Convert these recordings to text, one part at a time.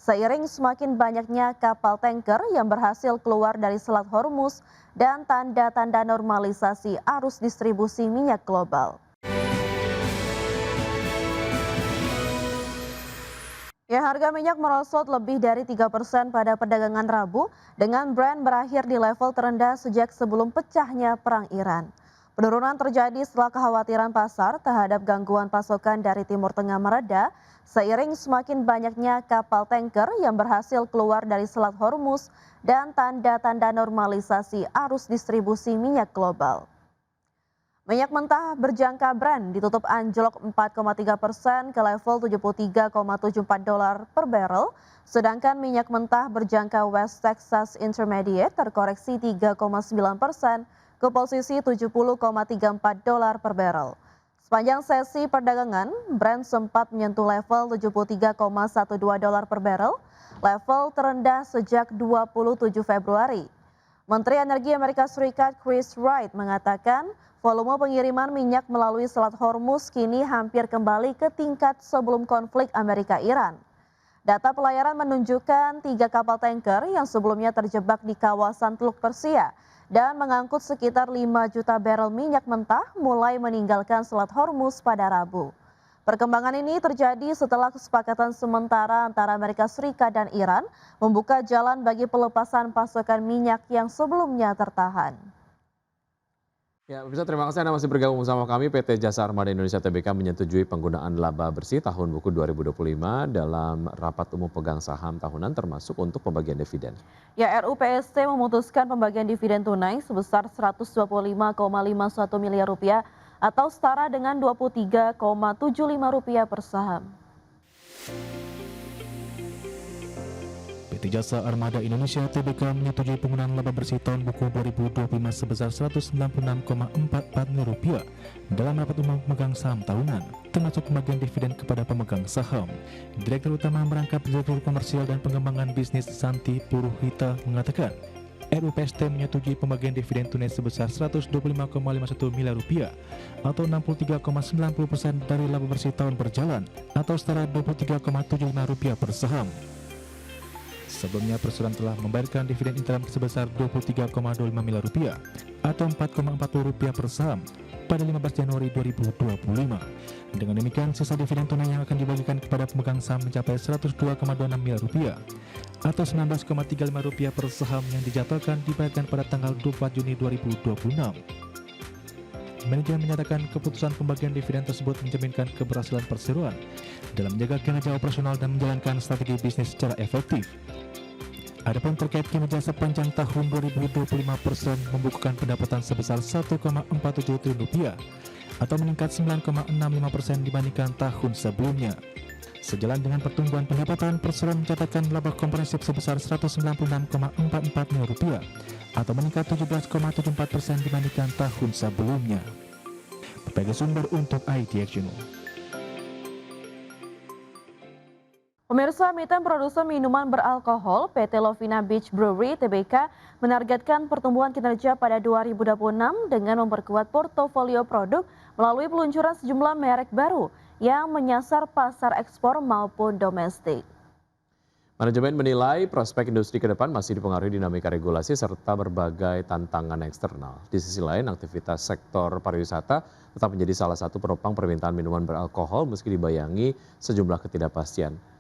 Seiring semakin banyaknya kapal tanker yang berhasil keluar dari Selat Hormuz dan tanda-tanda normalisasi arus distribusi minyak global. Harga minyak merosot lebih dari 3% pada perdagangan Rabu dengan Brent berakhir di level terendah sejak sebelum pecahnya perang Iran. Penurunan terjadi setelah kekhawatiran pasar terhadap gangguan pasokan dari Timur Tengah mereda seiring semakin banyaknya kapal tanker yang berhasil keluar dari Selat Hormuz dan tanda-tanda normalisasi arus distribusi minyak global. Minyak mentah berjangka Brent ditutup anjlok 4,3% ke level $73,74 per barrel, sedangkan minyak mentah berjangka West Texas Intermediate terkoreksi 3,9% ke posisi $70,34 per barrel. Sepanjang sesi perdagangan, Brent sempat menyentuh level $73,12 per barrel, level terendah sejak 27 Februari. Menteri Energi Amerika Serikat Chris Wright mengatakan volume pengiriman minyak melalui Selat Hormuz kini hampir kembali ke tingkat sebelum konflik Amerika-Iran. Data pelayaran menunjukkan 3 kapal tanker yang sebelumnya terjebak di kawasan Teluk Persia dan mengangkut sekitar 5 juta barel minyak mentah mulai meninggalkan Selat Hormuz pada Rabu. Perkembangan ini terjadi setelah kesepakatan sementara antara Amerika Serikat dan Iran membuka jalan bagi pelepasan pasokan minyak yang sebelumnya tertahan. Ya, pemirsa, terima kasih Anda masih bergabung bersama kami. PT Jasa Armada Indonesia Tbk menyetujui penggunaan laba bersih tahun buku 2025 dalam rapat umum pegang saham tahunan termasuk untuk pembagian dividen. RUPST memutuskan pembagian dividen tunai sebesar Rp125,51 miliar atau setara dengan Rp23,75 per saham. PT Jasa Armada Indonesia Tbk menyetujui penggunaan laba bersih tahun buku 2025 sebesar Rp196,44 miliar dalam rapat umum pemegang saham tahunan, termasuk pembagian dividen kepada pemegang saham. Direktur Utama Merangkap Direktur Komersial dan Pengembangan Bisnis Santi Puruhita mengatakan, RUPST menyetujui pembagian dividen tunai sebesar Rp125,51 miliar atau 63,90% dari laba bersih tahun berjalan atau setara Rp23,75 per saham. Sebelumnya Perseroan telah membayarkan dividen interim sebesar Rp23,25 miliar atau Rp4,40 per saham pada 15 Januari 2025. Dengan demikian, sisa dividen tunai yang akan dibagikan kepada pemegang saham mencapai Rp102,26 miliar atau Rp19,35 per saham yang dijadwalkan dibayarkan pada tanggal 24 Juni 2026. Manajemen menyatakan keputusan pembagian dividen tersebut mencerminkan keberhasilan Perseroan dalam menjaga kinerja operasional dan menjalankan strategi bisnis secara efektif. Adapun terkait kinerja sepanjang tahun 2025, Perseroan membukukan pendapatan sebesar Rp1,47 triliun atau meningkat 9,65% dibandingkan tahun sebelumnya. Sejalan dengan pertumbuhan pendapatan, Perseroan mencatatkan laba komprehensif sebesar Rp196,44 miliar atau meningkat 17,74% dibandingkan tahun sebelumnya. Berbagai sumber untuk IT Action. Pemirsa, emiten produsen minuman beralkohol PT Lovina Beach Brewery Tbk menargetkan pertumbuhan kinerja pada 2026 dengan memperkuat portofolio produk melalui peluncuran sejumlah merek baru yang menyasar pasar ekspor maupun domestik. Manajemen menilai prospek industri ke depan masih dipengaruhi dinamika regulasi serta berbagai tantangan eksternal. Di sisi lain, aktivitas sektor pariwisata tetap menjadi salah satu penopang permintaan minuman beralkohol meski dibayangi sejumlah ketidakpastian.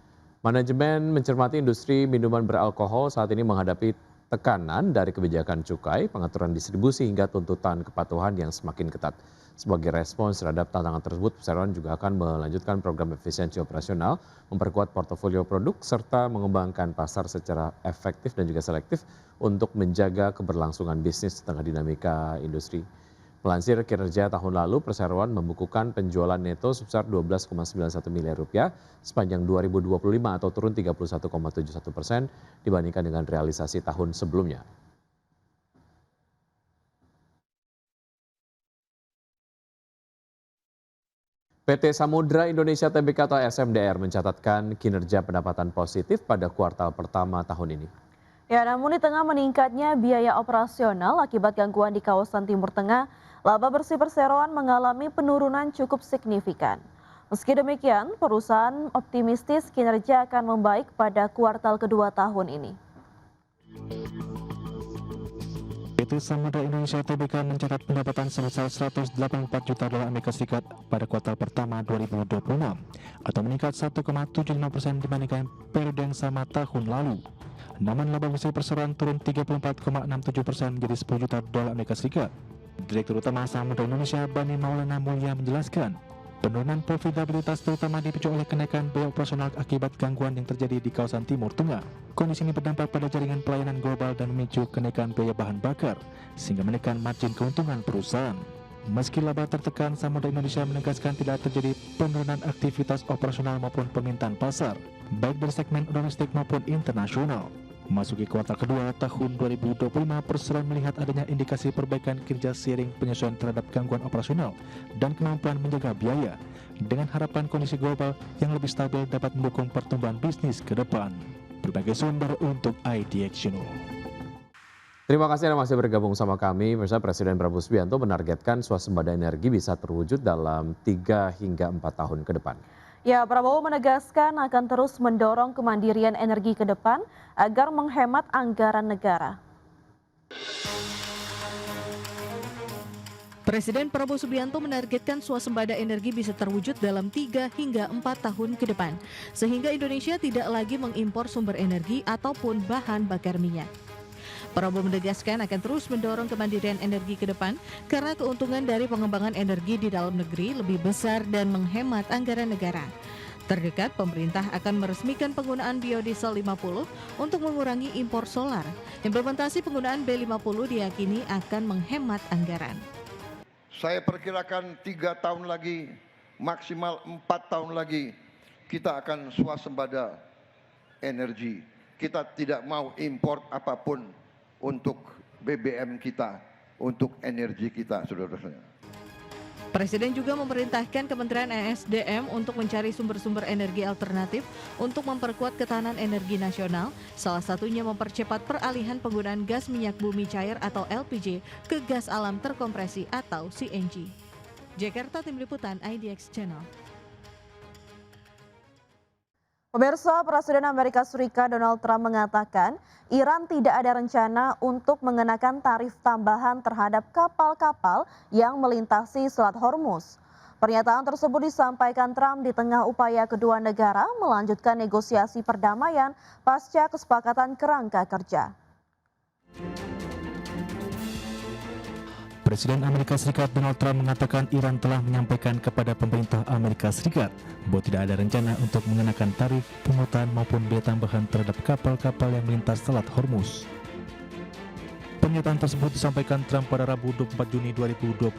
Manajemen mencermati industri minuman beralkohol saat ini menghadapi tekanan dari kebijakan cukai, pengaturan distribusi hingga tuntutan kepatuhan yang semakin ketat. Sebagai respons terhadap tantangan tersebut, Perseroan juga akan melanjutkan program efisiensi operasional, memperkuat portofolio produk, serta mengembangkan pasar secara efektif dan juga selektif untuk menjaga keberlangsungan bisnis di tengah dinamika industri. Melansir kinerja tahun lalu, Perseroan membukukan penjualan neto sebesar Rp12,91 miliar sepanjang 2025 atau turun 31,71% dibandingkan dengan realisasi tahun sebelumnya. PT Samudra Indonesia Tbk atau SMDR mencatatkan kinerja pendapatan positif pada kuartal pertama tahun ini. Namun di tengah meningkatnya biaya operasional akibat gangguan di kawasan Timur Tengah, laba bersih Perseroan mengalami penurunan cukup signifikan. Meski demikian, perusahaan optimistis kinerja akan membaik pada kuartal kedua tahun ini. PT Samudra Indonesia Tbk mencatat pendapatan sebesar 184 juta dolar Amerika Serikat pada kuartal pertama 2026 atau meningkat 1,75% dibandingkan periode yang sama tahun lalu. Namun laba bersih perseroan turun 34,67% menjadi 10 juta dolar Amerika Serikat. Direktur Utama Samudra Indonesia Bani Maulana Mulya menjelaskan, penurunan profitabilitas terutama dipicu oleh kenaikan biaya operasional akibat gangguan yang terjadi di kawasan Timur Tengah. Kondisi ini berdampak pada jaringan pelayanan global dan memicu kenaikan biaya bahan bakar, sehingga menekan margin keuntungan perusahaan. Meski laba tertekan, Samudra Indonesia menegaskan tidak terjadi penurunan aktivitas operasional maupun permintaan pasar, baik dari segmen domestik maupun internasional. Masuki kuartal kedua tahun 2025, perseroan melihat adanya indikasi perbaikan kinerja seiring penyesuaian terhadap gangguan operasional dan kemampuan menjaga biaya, dengan harapan kondisi global yang lebih stabil dapat mendukung pertumbuhan bisnis ke depan. Berbagai sumber untuk IDX Channel. Terima kasih Anda masih bergabung sama kami. Pemirsa, Presiden Prabowo Subianto menargetkan swasembada energi bisa terwujud dalam 3 hingga 4 tahun ke depan. Ya, Prabowo menegaskan akan terus mendorong kemandirian energi ke depan agar menghemat anggaran negara. Presiden Prabowo Subianto menargetkan swasembada energi bisa terwujud dalam 3 hingga 4 tahun ke depan, sehingga Indonesia tidak lagi mengimpor sumber energi ataupun bahan bakar minyak. Prabowo menegaskan akan terus mendorong kemandirian energi ke depan karena keuntungan dari pengembangan energi di dalam negeri lebih besar dan menghemat anggaran negara. Terdekat, pemerintah akan meresmikan penggunaan biodiesel 50 untuk mengurangi impor solar. Implementasi penggunaan B50 diyakini akan menghemat anggaran. Saya perkirakan 3 tahun lagi, maksimal 4 tahun lagi, kita akan swasembada energi. Kita tidak mau impor apapun untuk BBM kita, untuk energi kita, saudara-saudara. Presiden juga memerintahkan Kementerian ESDM untuk mencari sumber-sumber energi alternatif untuk memperkuat ketahanan energi nasional, salah satunya mempercepat peralihan penggunaan gas minyak bumi cair atau LPG ke gas alam terkompresi atau CNG. Jakarta, Tim Liputan IDX Channel. Pemirsa, Presiden Amerika Serikat Donald Trump mengatakan Iran tidak ada rencana untuk mengenakan tarif tambahan terhadap kapal-kapal yang melintasi Selat Hormuz. Pernyataan tersebut disampaikan Trump di tengah upaya kedua negara melanjutkan negosiasi perdamaian pasca kesepakatan kerangka kerja. Presiden Amerika Serikat Donald Trump mengatakan Iran telah menyampaikan kepada pemerintah Amerika Serikat bahwa tidak ada rencana untuk mengenakan tarif, pungutan maupun biaya tambahan terhadap kapal-kapal yang melintas Selat Hormuz. Pernyataan tersebut disampaikan Trump pada Rabu 24 Juni 2026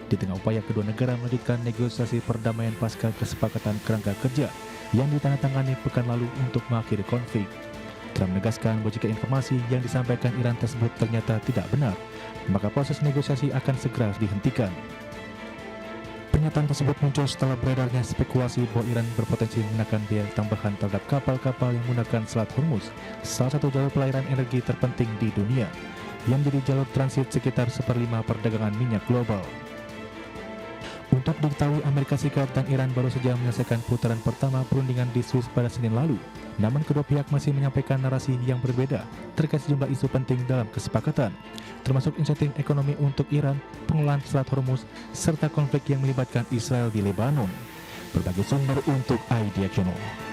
di tengah upaya kedua negara melanjutkan negosiasi perdamaian pasca kesepakatan kerangka kerja yang ditandatangani pekan lalu untuk mengakhiri konflik. Trump menegaskan bahwa jika informasi yang disampaikan Iran tersebut ternyata tidak benar, maka proses negosiasi akan segera dihentikan. Pernyataan tersebut muncul setelah beredarnya spekulasi bahwa Iran berpotensi mengenakan biaya tambahan terhadap kapal-kapal yang menggunakan Selat Hormuz, salah satu jalur pelayaran energi terpenting di dunia, yang menjadi jalur transit sekitar 1/5 perdagangan minyak global. Untuk diketahui, Amerika Serikat dan Iran baru saja menyelesaikan putaran pertama perundingan di Swiss pada Senin lalu. Namun kedua pihak masih menyampaikan narasi yang berbeda terkait sejumlah isu penting dalam kesepakatan, termasuk insentif ekonomi untuk Iran, pengelolaan Selat Hormuz, serta konflik yang melibatkan Israel di Lebanon. Berbagai sumber untuk IDX Channel.